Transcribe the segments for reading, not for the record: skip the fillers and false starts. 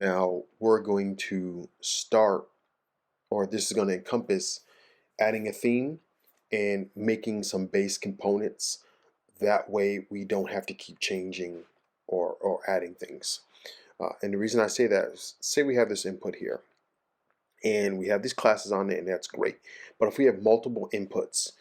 Now we're going to start, or this is going to encompass adding a theme and making some base components. That way we don't have to keep changing or adding things. And the reason I say that is, say we have this input here and we have these classes on it, and that's great. But if we have multiple inputs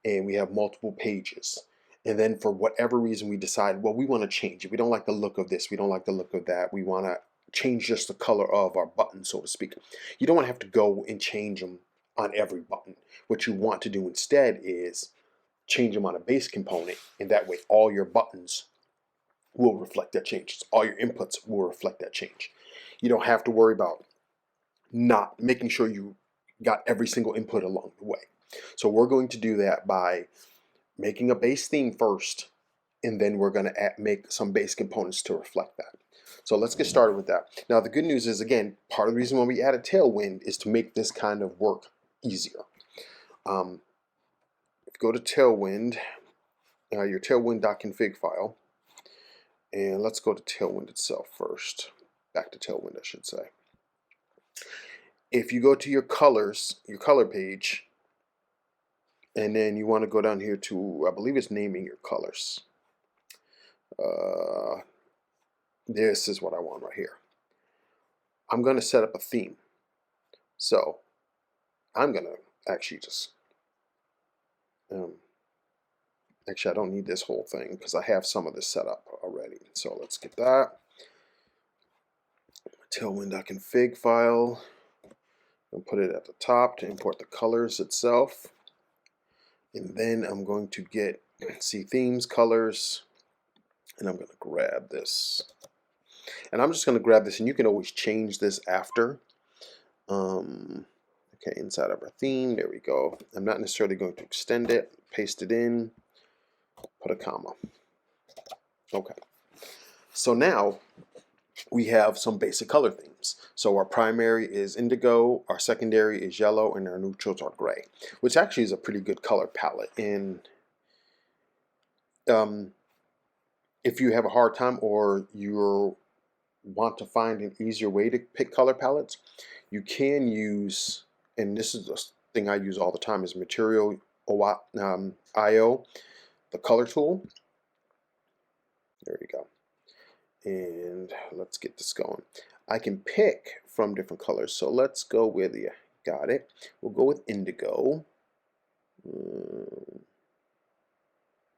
and we have multiple pages, and then for whatever reason we decide, well, we want to change it. We don't like the look of this. We don't like the look of that. We want to change just the color of our button, so to speak. You don't want to have to go and change them on every button. What you want to do instead is change them on a base component, and that way all your buttons will reflect that change. All your inputs will reflect that change. You don't have to worry about not making sure you got every single input along the way. So we're going to do that by making a base theme first, and then we're going to make some base components to reflect that. So let's get started with that. Now the good news is, again, part of the reason why we added Tailwind is to make this kind of work easier. Go to Tailwind, your Tailwind.config file, and let's go to Tailwind itself first. Back to Tailwind, I should say. If you go to your colors, your color page, and then you want to go down here to, I believe it's naming your colors. This is what I want right here. I'm going to set up a theme. So I'm going to actually just, actually I don't need this whole thing because I have some of this set up already. So let's get that. Tailwind.config file. And put it at the top to import the colors itself. And then I'm going to get, see, themes, colors, and I'm going to grab this. And I'm just going to grab this, and you can always change this after. Okay, inside of our theme, there we go. I'm not necessarily going to extend it, paste it in, put a comma. Okay. So now we have some basic color themes. So our primary is indigo, our secondary is yellow, and our neutrals are gray, which actually is a pretty good color palette. And if you have a hard time or you want to find an easier way to pick color palettes, you can use, and this is the thing I use all the time, is Material.io, the color tool. There you go. And let's get this going. I can pick from different colors. So let's go with, yeah, got it. We'll go with indigo.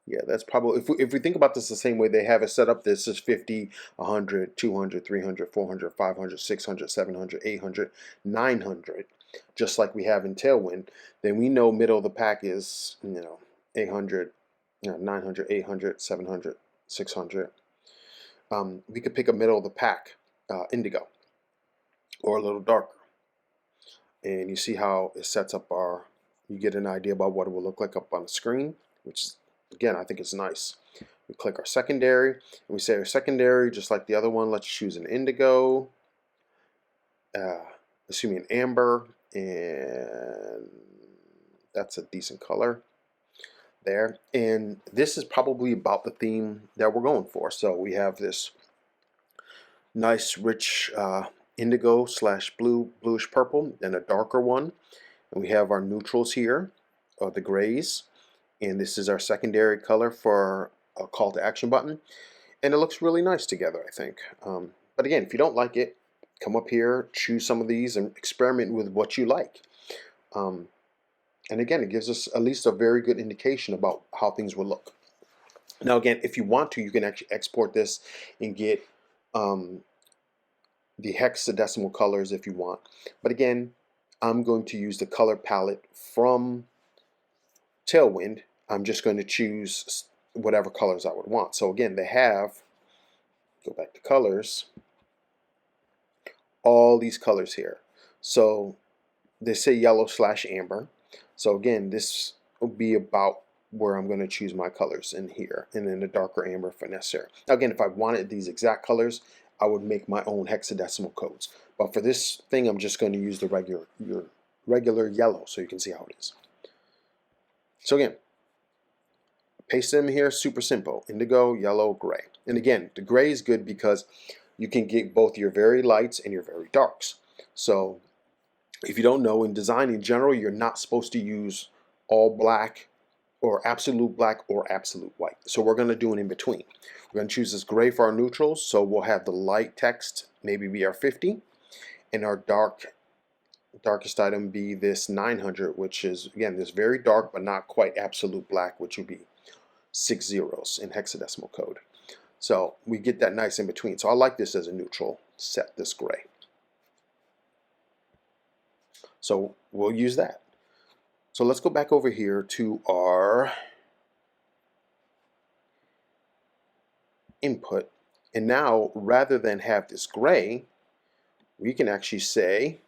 Yeah, that's probably, if we think about this the same way they have it set up, this is 50, 100, 200, 300, 400, 500, 600, 700, 800, 900, just like we have in Tailwind. Then we know middle of the pack is, 800, 900, 800, 700, 600. We could pick a middle of the pack indigo or a little darker, and you see how it sets up our, you get an idea about what it will look like up on the screen, which is, again, I think it's nice. We click our secondary, and we say our secondary, just like the other one, let's choose an indigo, assuming an amber, and that's a decent color there. And this is probably about the theme that we're going for. So we have this nice rich indigo / bluish purple, and a darker one, and we have our neutrals here, or the grays, and this is our secondary color for a call to action button, and it looks really nice together, I think. But again, if you don't like it, come up here, choose some of these, and experiment with what you like. And again, it gives us at least a very good indication about how things will look. Now again, if you want to, you can actually export this and get the hexadecimal colors if you want. But again, I'm going to use the color palette from Tailwind. I'm just going to choose whatever colors I would want. So again, they have, go back to colors, all these colors here. So they say yellow / amber. So again, this will be about where I'm going to choose my colors in here, and then the darker amber for necessary. Now again, if I wanted these exact colors, I would make my own hexadecimal codes. But for this thing, I'm just going to use the regular yellow, so you can see how it is. So again, paste them here, super simple. Indigo, yellow, gray. And again, the gray is good because you can get both your very lights and your very darks. So if you don't know, in design in general, you're not supposed to use all black or absolute black or absolute white. So we're going to do an in between. We're going to choose this gray for our neutrals. So we'll have the light text maybe be our 50 and our darkest item be this 900, which is, again, this very dark but not quite absolute black, which would be 6 zeros in hexadecimal code. So we get that nice in between. So I like this as a neutral, set this gray. So we'll use that. So let's go back over here to our input. And now, rather than have this gray, we can actually say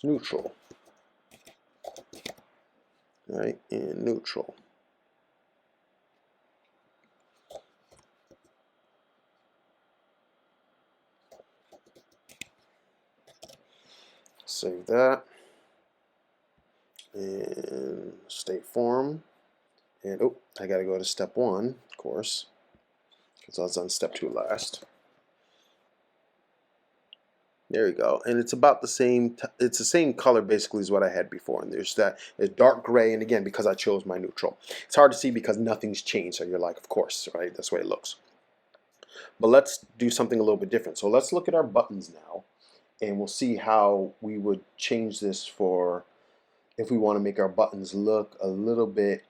neutral. Right, and neutral. Save that. And state form. And oh, I gotta go to step 1, of course, because I was on step 2 last. There you go, and it's about the same. It's the same color basically as what I had before. And there's that dark gray, and again, because I chose my neutral, it's hard to see because nothing's changed. So you're like, of course, right? That's the way it looks. But let's do something a little bit different. So let's look at our buttons now, and we'll see how we would change this for if we want to make our buttons look a little bit.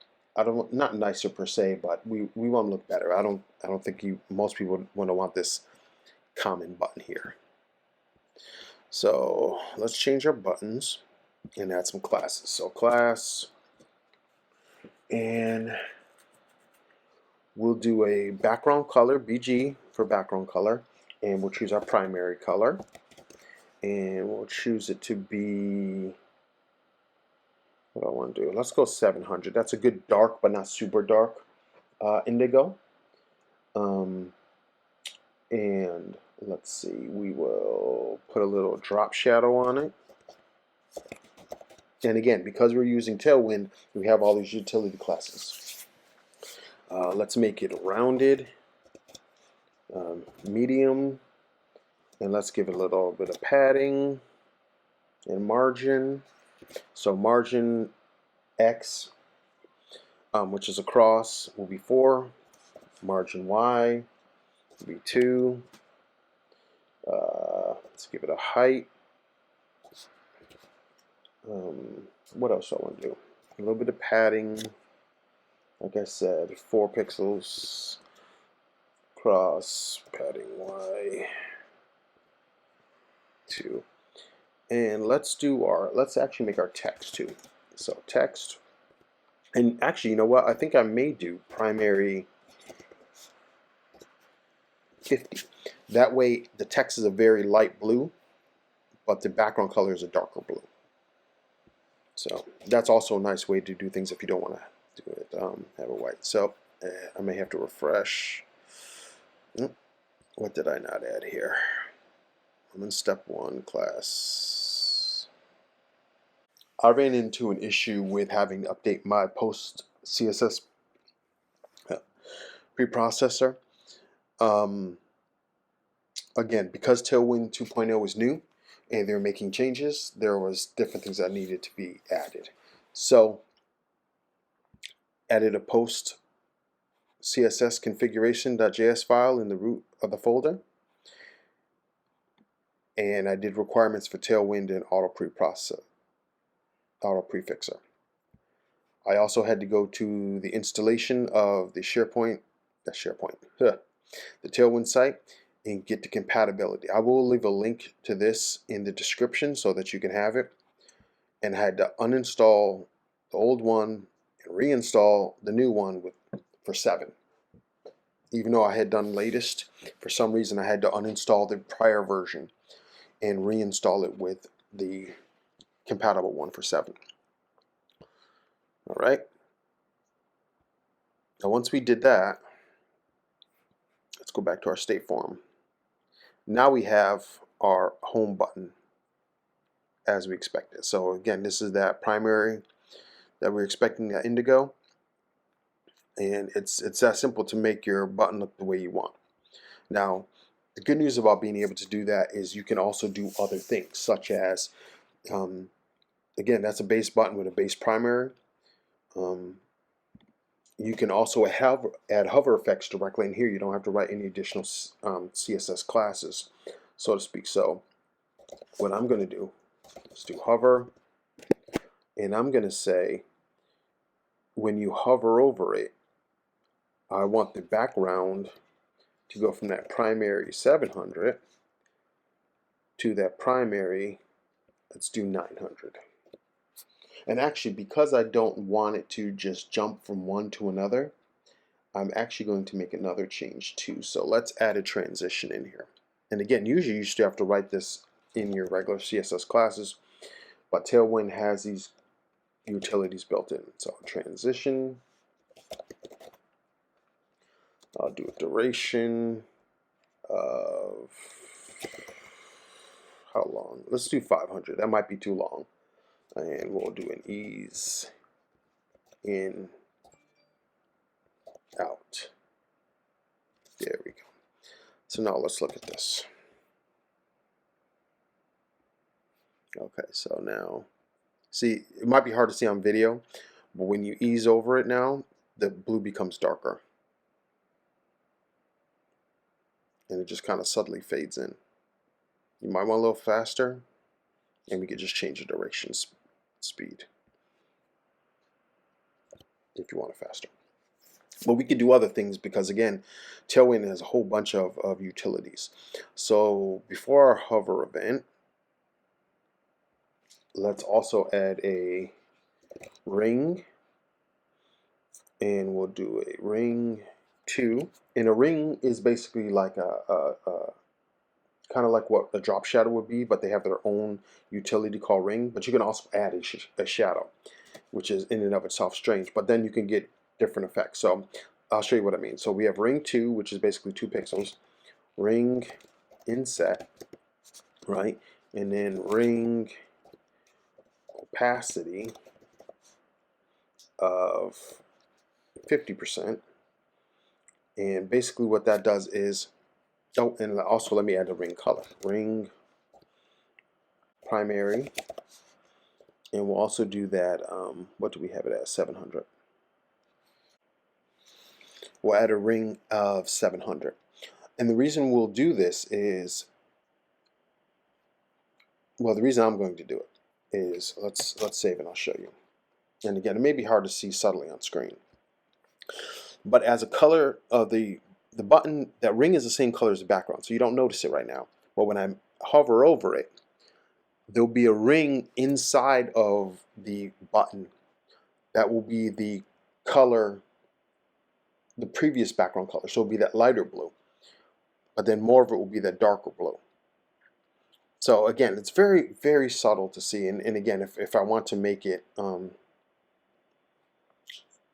Not nicer per se, but we want to look better. I don't think most people want this common button here. So let's change our buttons and add some classes. So class, and we'll do a background color, BG for background color, and we'll choose our primary color, and we'll choose it to be, what do I want to do? Let's go 700. That's a good dark but not super dark indigo. And let's see, we will put a little drop shadow on it. And again, because we're using Tailwind, we have all these utility classes. Let's make it rounded, medium, and let's give it a little bit of padding and margin. So margin X, which is across, will be 4. Margin Y will be 2. Let's give it a height. What else do I want to do? A little bit of padding. Like I said, 4 pixels. Cross, padding Y. 2. And let's actually make our text too. So text. And actually, you know what? I think I may do primary 50. That way the text is a very light blue, but the background color is a darker blue. So that's also a nice way to do things if you don't want to do it, have a white. So I may have to refresh. What did I not add here? I'm in step 1, class. I ran into an issue with having to update my post CSS preprocessor. Again, because Tailwind 2.0 is new and they're making changes, there was different things that needed to be added. So added a post CSS configuration.js file in the root of the folder. And I did requirements for Tailwind and auto prefixer. I also had to go to the installation of the the Tailwind site and get the compatibility. I will leave a link to this in the description so that you can have it. And I had to uninstall the old one and reinstall the new one for 7. Even though I had done latest, for some reason I had to uninstall the prior version and reinstall it with the compatible one for 7. Alright. Now once we did that, let's go back to our state form. Now we have our home button as we expected. So again, this is that primary that we're expecting, that indigo. And it's that simple to make your button look the way you want. Now, the good news about being able to do that is you can also do other things, such as, again, that's a base button with a base primary. You can also add hover effects directly in here. You don't have to write any additional CSS classes, so to speak. So what I'm going to do is do hover, and I'm going to say when you hover over it, I want the background to go from that primary 700 to that primary, let's do 900. And actually, because I don't want it to just jump from one to another, I'm actually going to make another change too. So let's add a transition in here. And again, usually you still have to write this in your regular CSS classes, but Tailwind has these utilities built in. So transition, I'll do a duration of, how long? Let's do 500. That might be too long. And we'll do an ease in, out. There we go. So now let's look at this. Okay, so now, see, it might be hard to see on video, but when you ease over it now, the blue becomes darker. And it just kind of subtly fades in. You might want a little faster, and we could just change the duration speed if you want it faster. But we could do other things because, again, Tailwind has a whole bunch of utilities. So before our hover event, let's also add a ring, and we'll do a ring 2. And a ring is basically like a kind of like what a drop shadow would be, but they have their own utility called ring. But you can also add a shadow, which is in and of itself strange, but then you can get different effects. So I'll show you what I mean. So we have ring 2, which is basically 2 pixels, ring inset, right? And then ring opacity of 50%. And basically what that does is, oh, and also let me add the ring color. Ring primary. And we'll also do that, what do we have it at? 700. We'll add a ring of 700. And the reason we'll do this is, well, the reason I'm going to do it is, let's save and I'll show you. And again, it may be hard to see subtly on screen. But as a color of the button, that ring is the same color as the background, so you don't notice it right now. But when I hover over it, there'll be a ring inside of the button that will be the color, the previous background color. So it'll be that lighter blue, but then more of it will be that darker blue. So again, it's very, very subtle to see. And again, if I want to make it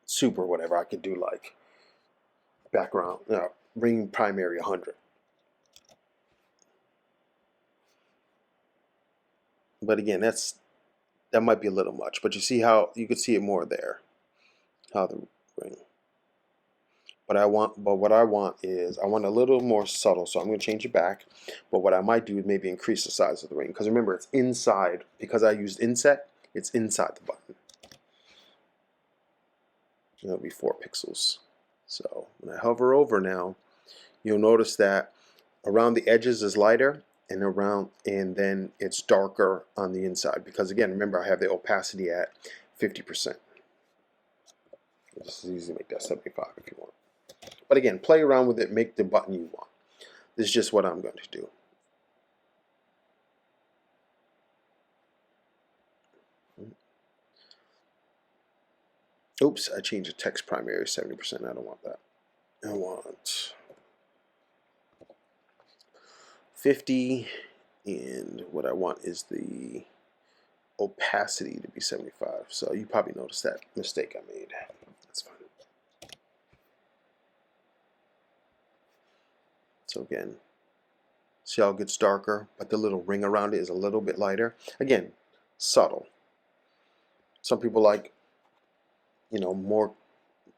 super whatever, I could do like background, ring primary 100. But again, that might be a little much. But you see how you could see it more there. How the ring. But what I want is I want a little more subtle, so I'm going to change it back. But what I might do is maybe increase the size of the ring, because remember it's inside, because I used inset, it's inside the button. It'll be 4 pixels. So when I hover over now, you'll notice that around the edges is lighter, and then it's darker on the inside, because again, remember I have the opacity at 50%. Just easily make that 75 if you want. But again, play around with it, make the button you want. This is just what I'm going to do. Oops, I changed the text primary 70%. I don't want that. I want 50, and what I want is the opacity to be 75. So you probably noticed that mistake I made. That's fine. So again, see how it gets darker, but the little ring around it is a little bit lighter. Again, subtle. Some people like, more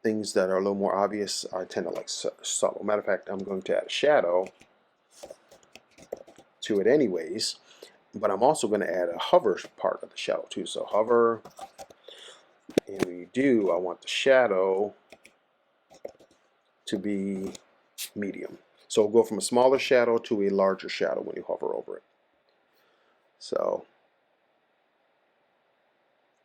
things that are a little more obvious, I tend to like subtle. Matter of fact, I'm going to add a shadow to it anyways, but I'm also going to add a hover part of the shadow too. So hover, and when you do, I want the shadow to be medium. So we'll go from a smaller shadow to a larger shadow when you hover over it. So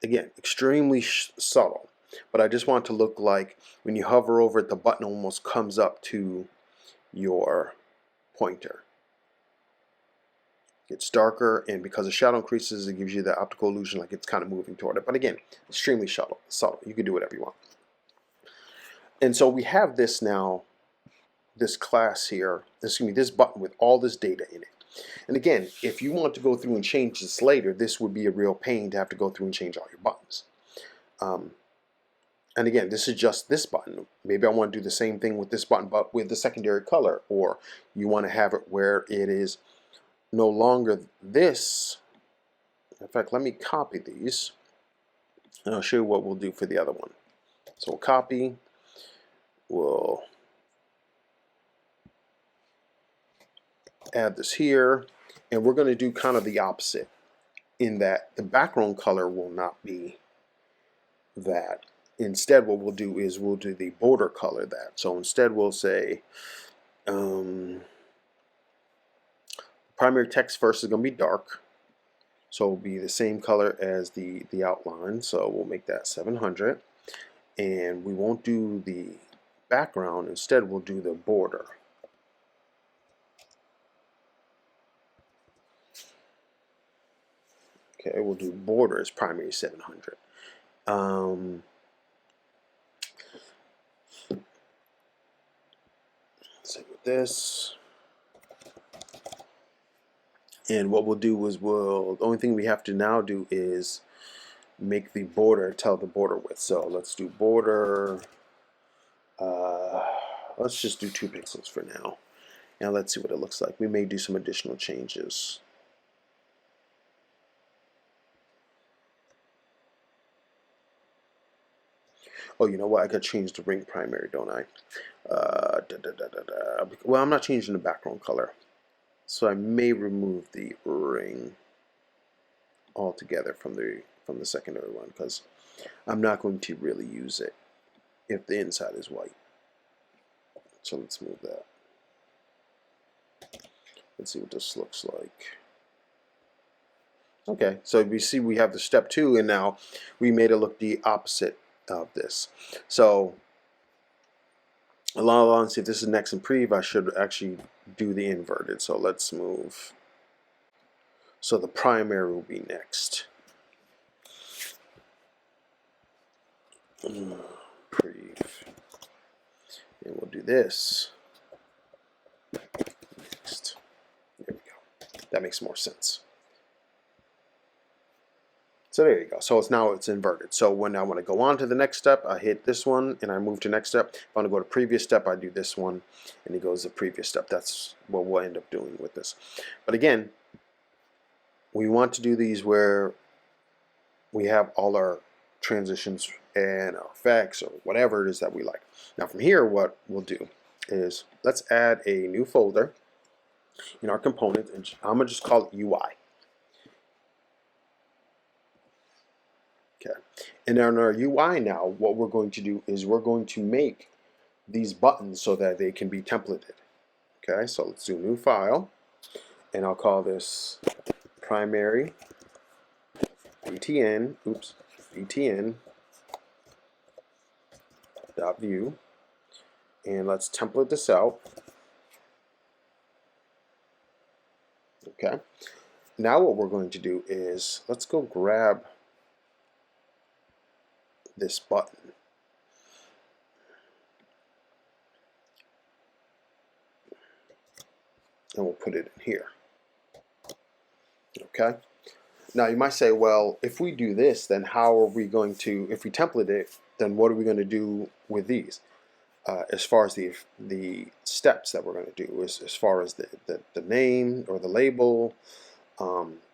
again, extremely subtle, but I just want it to look like when you hover over it, the button almost comes up to your pointer. It's darker, and because the shadow increases, it gives you the optical illusion like it's kind of moving toward it. But again, extremely subtle. You can do whatever you want. And so we have this now, this class here, this button with all this data in it. And again, if you want to go through and change this later, this would be a real pain to have to go through and change all your buttons. And again, this is just this button. Maybe I want to do the same thing with this button, but with the secondary color, or you want to have it where it is no longer this. In fact, let me copy these, and I'll show you what we'll do for the other one. So we'll copy, we'll add this here, and we're going to do kind of the opposite in that the background color will not be that. Instead, what we'll do is we'll do the border color that. So instead we'll say primary text first is going to be dark. So it'll be the same color as the outline. So we'll make that 700. And we won't do the background. Instead, we'll do the border. Okay, we'll do border as primary 700. Same with this. And what we'll do is the only thing we have to now do is make the border, tell the border width. So let's do border, let's just do 2 pixels for now. Now let's see what it looks like. We may do some additional changes. Oh, you know what? I could change the ring primary, don't I? Well, I'm not changing the background color. So I may remove the ring altogether from the secondary one, because I'm not going to really use it if the inside is white. So let's move that. Let's see what this looks like. Okay, so we see we have the step 2, and now we made it look the opposite of this. So along the line, see if this is next in prev, I should actually do the inverted. So let's move. So the primary will be next. Prev. And we'll do this next. There we go. That makes more sense. So there you go. So it's inverted. So when I want to go on to the next step, I hit this one and I move to next step. If I want to go to previous step, I do this one and it goes to previous step. That's what we'll end up doing with this. But again, we want to do these where we have all our transitions and our effects or whatever it is that we like. Now from here, what we'll do is let's add a new folder in our component, and I'm going to just call it UI. Okay, and in our UI now, what we're going to do is we're going to make these buttons so that they can be templated. Okay, so let's do a new file, and I'll call this primary btn, btn.view, and let's template this out. Okay, now what we're going to do is let's go grab this button. And we'll put it in here. Okay. Now you might say, well, if we do this, then how are we going to, if we template it, then what are we going to do with these? As far as the steps that we're going to do, as far as the name or the label,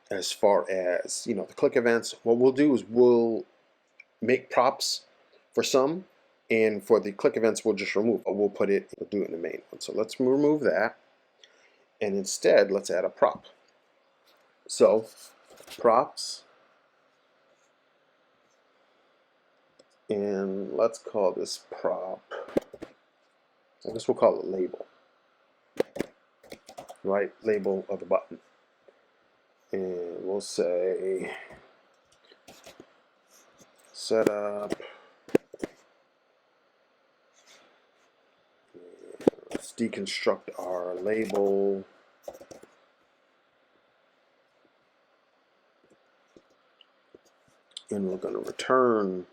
as far as, you know, the click events, what we'll do is we'll make props for some, And for the click events, we'll just remove it. We'll do it in the main one. So let's remove that. And instead, let's add a prop. So props, and let's call this prop, I guess we'll call it label, right? Label of the button. And we'll say setup. Let's deconstruct our label. And we're going to return,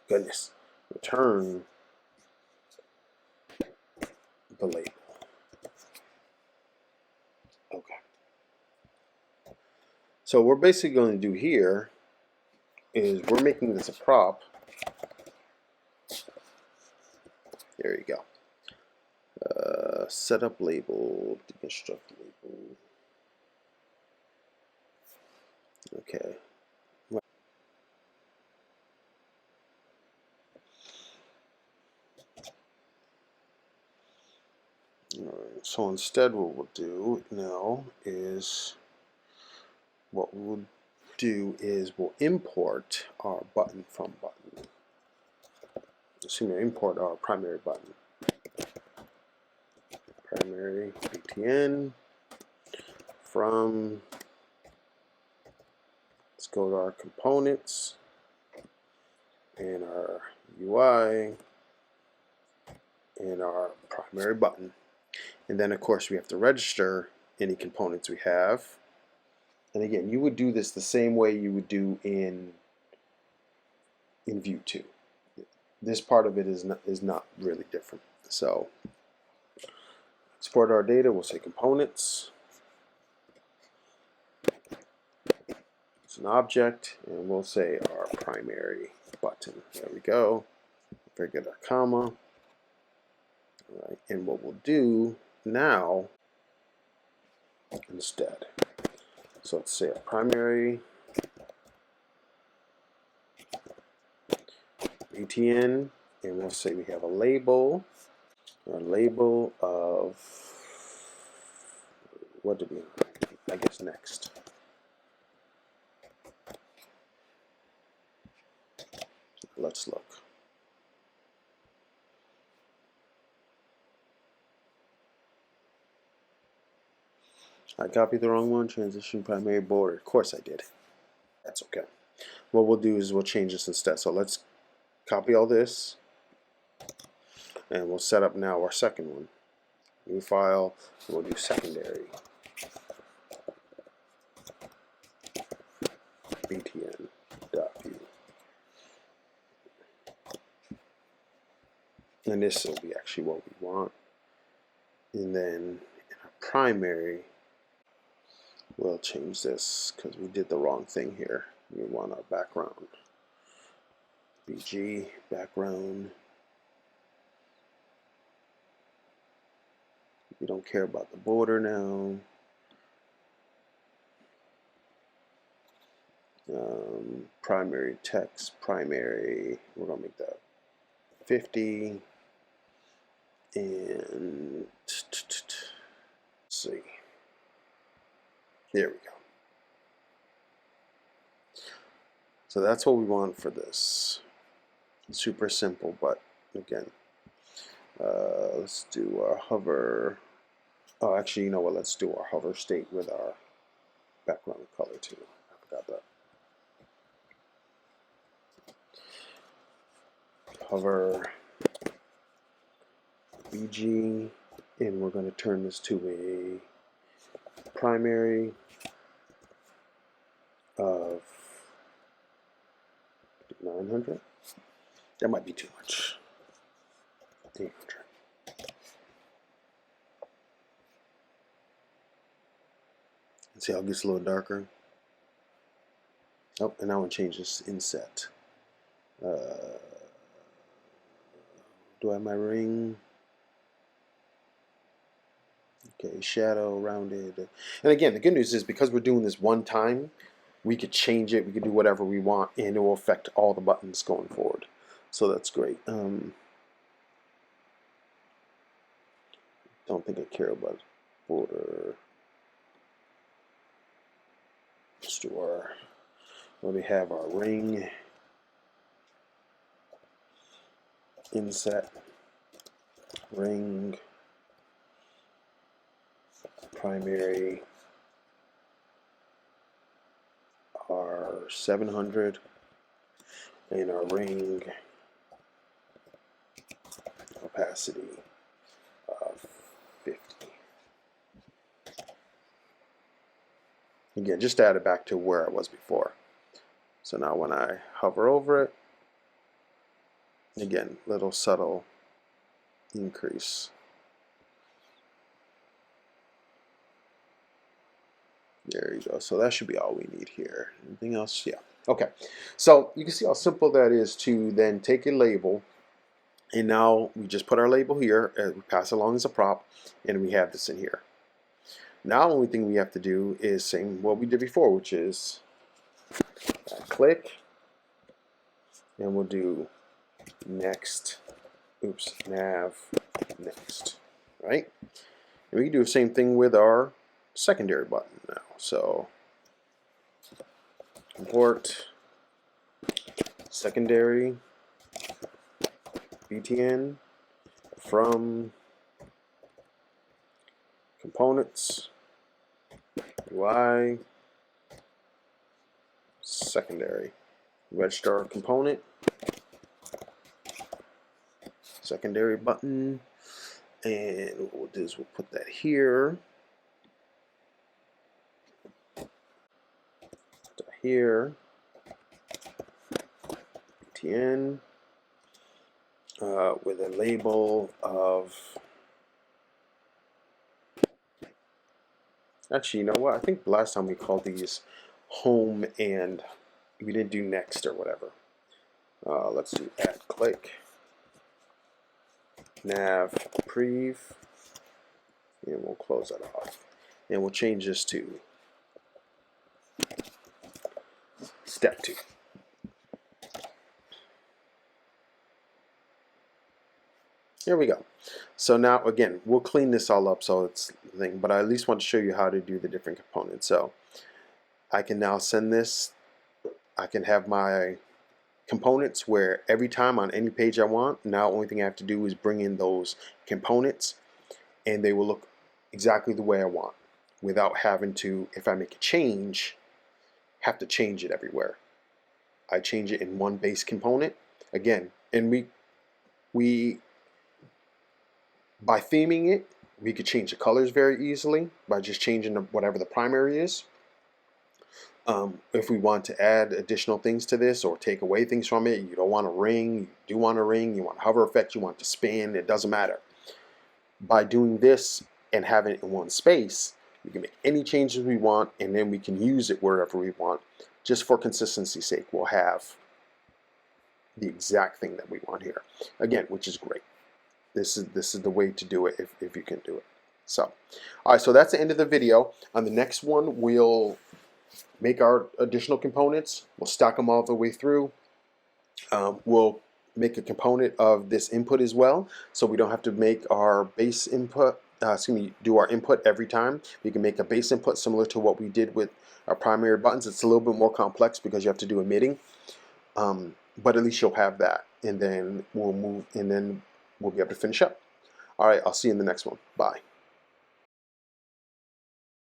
goodness, return the label. Okay. So what we're basically going to do here is we're making this a prop. There you go. Setup label, deconstruct label. Okay. Alright, so instead what we'll do now is we'll import our button from button. Import our primary button. Primary btn from, let's go to our components and our UI and our primary button. And then of course we have to register any components we have. And again, you would do this the same way you would do in Vue3. This part of it is not really different. So export our data, we'll say components. It's an object, and we'll say our primary button. There we go. Forget our comma. All right, and what we'll do now instead. So let's say our primary btn, and we'll say we have a label. Our label of, what do we, I guess next. Let's look. I copied the wrong one. Transition primary border. Of course I did. That's okay. What we'll do is we'll change this instead. So let's copy all this, and we'll set up now our second one. New file. We'll do secondary btn.view. And this will be actually what we want. And then in our primary, we'll change this because we did the wrong thing here. We want our background. BG, background. We don't care about the border now. Primary text, primary, we're going to make that 50. And let's see. There we go. So that's what we want for this. Super simple, but again, let's do our hover. Oh, actually, you know what? Let's do our hover state with our background color too. I forgot that. Hover BG, and we're going to turn this to a primary of 900. That might be too much. 800. See how it gets a little darker. Oh, and now I'm going to change this inset. Do I have my ring? Okay, shadow, rounded. And again, the good news is because we're doing this one time, we could change it, we could do whatever we want, and it will affect all the buttons going forward. So that's great. Don't think I care about border. Let's do our, let me have our ring inset, ring, primary, our 700, and our ring opacity of 50. Again, just add it back to where I was before. So now when I hover over it, again, little subtle increase. There you go. So that should be all we need here. Anything else? Yeah. Okay. So you can see how simple that is to then take a label, and now we just put our label here, we pass it along as a prop, and we have this in here. Now the only thing we have to do is same what we did before, which is click, and we'll do next, nav, next, right? And we can do the same thing with our secondary button now. So import secondary btn from components UI secondary. Register our component, secondary button, and what we'll do is we'll put that here, here, btn, with a label of, actually, you know what, I think last time we called these home and we didn't do next or whatever. Let's do add click, nav, prev, and we'll close that off. And we'll change this to step 2. Here we go. So now again, we'll clean this all up so it's the thing, but I at least want to show you how to do the different components. So I can now send this, I can have my components where every time on any page I want, now the only thing I have to do is bring in those components and they will look exactly the way I want without having to, if I make a change, have to change it everywhere. I change it in one base component again, and we by theming it, we could change the colors very easily by just changing whatever the primary is. If we want to add additional things to this or take away things from it, you don't want a ring, you do want a ring, you want a hover effect, you want to spin, it doesn't matter. By doing this and having it in one space, we can make any changes we want, and then we can use it wherever we want. Just for consistency's sake, we'll have the exact thing that we want here. Again, which is great. This is the way to do it if you can do it. So, all right, so that's the end of the video. On the next one, we'll make our additional components. We'll stack them all the way through. We'll make a component of this input as well, so we don't have to make our base input, do our input every time. We can make a base input similar to what we did with our primary buttons. It's a little bit more complex because you have to do emitting, but at least you'll have that, and then we'll move, and then we'll be able to finish up. All right, I'll see you in the next one. Bye.